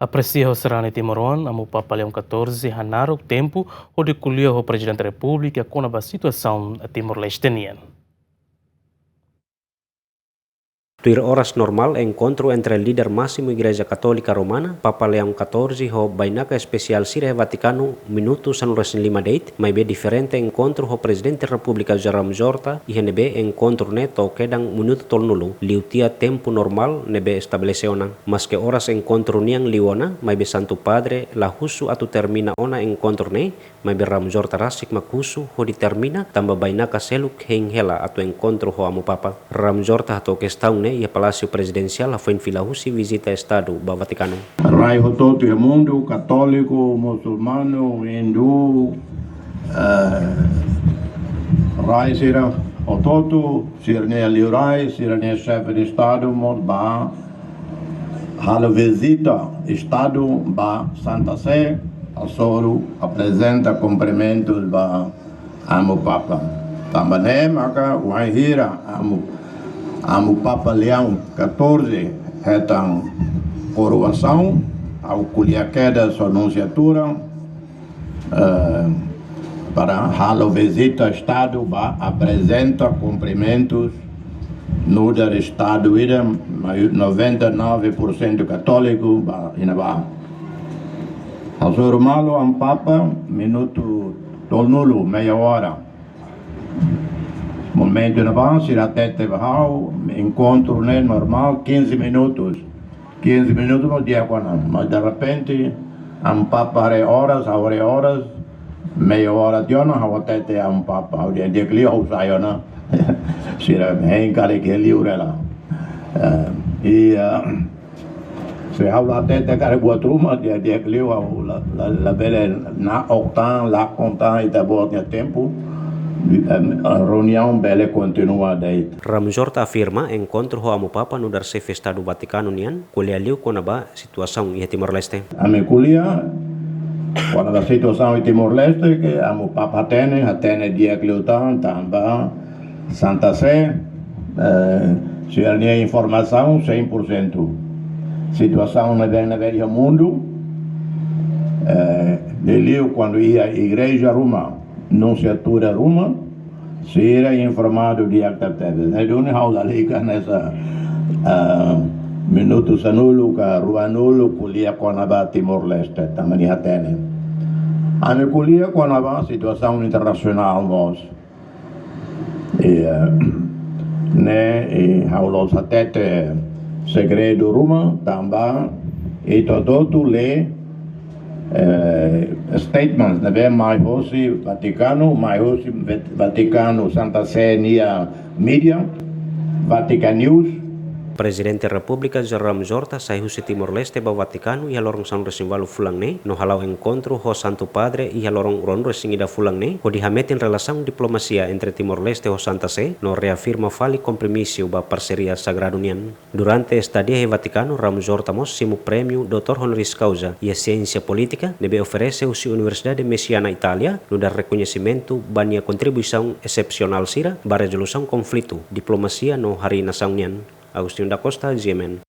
Aprecia o serani Timoron, amo Papa Leão XIV, hanaro tempo, onde colheu o Presidente da República com a situação a Timor-Leste. Tuir horas normal encontro entre el líder máximo Igreja Católica Romana, Papa Leão XIV, ho bainaca especial Sire Vaticano, minutos anu resin 5 date, mai be diferente encontro ho Presidente República Jaram Jorta, e nebe encontro neto kedang minuto tolnulu, liutia tempo normal nebe estabeleciona, mas que horas encontro niang liwana, mai be Santo Padre, la husu atu termina ona encontro ne, mai be Ram Jorta rasik makusu ho determina, tamba bainaca seluk heng hela atu encontro ho amu Papa. Ram Jorta hato questão ne e a Palácio Presidencial foi enfilahusi visita Estado ba Vaticano. Rai todo o mundo católico, muçulmano, hindu, rai sira todo, sirne liurai, sirne chefe de Estado, ba halo visita Estado ba Santa Sé, a Soro apresenta cumprimentos ba amo Papa. Também maka wahira amo Papa Leão XIV retam coroação ao colher sua anunciatura para halo visita Estado apresenta cumprimentos no dar Estado 99% católico inaba ao seu malo am Papa minuto tolnulo meia hora momento na base, irá tete bahau, encontro né, normal, 15 minutos. 15 minutos no dia quando, mas de repente, papa horas, meia hora de ano, há tete papa, o dia que li ou saio na, se é cara que li urela. E se há lá tete cara boa turma, dia que li ou la bela na octan, lá contar e da boa tempo. A reunião bela continua daí. Ram Jorta afirma encontro ho amu Papa no dar chefe Estado Vaticano nian, kuliah liu konaba situação em Timor-Leste. A minha kuliah, quando a situação em Timor-Leste, que amu Papa atene dia que lutam, também Santa Sé, se a informação 100%. Situação na velha mundo, de liu quando ia a Igreja Roma, Nunciatura Roma, se era informado de actividades. Né? De onde há liga nessa minuto sanulo, que rua nulo, colhia com a Timor-Leste, também atene. A minha colhia com a situação internacional, nós. E há os até segredo Roma, também, e todo lê statements na vez mais Vaticano Santa Sé nia mídia Vatican News. Presidente República Jaram Jorta saihusi Timor-Leste ba Vaticano e lorong san resimbalu fulang ne no halau encontro ho Santo Padre e lorong ron resingida fulang ne ho dihametin relação diplomacia entre Timor-Leste ho Santa Sé no reafirma fali compromisso ba parceria sagrado nian. Durante estadia e Vaticano Ram Jorta mos simu prêmio Dr. Honoris Causa e a ciência política nebe oferece usi Universidade Messiana Italia no dar reconhecimento bania contribuição excepcional sira ba resolução conflito diplomacia no hari nação nian. Agustín da Costa, GMN.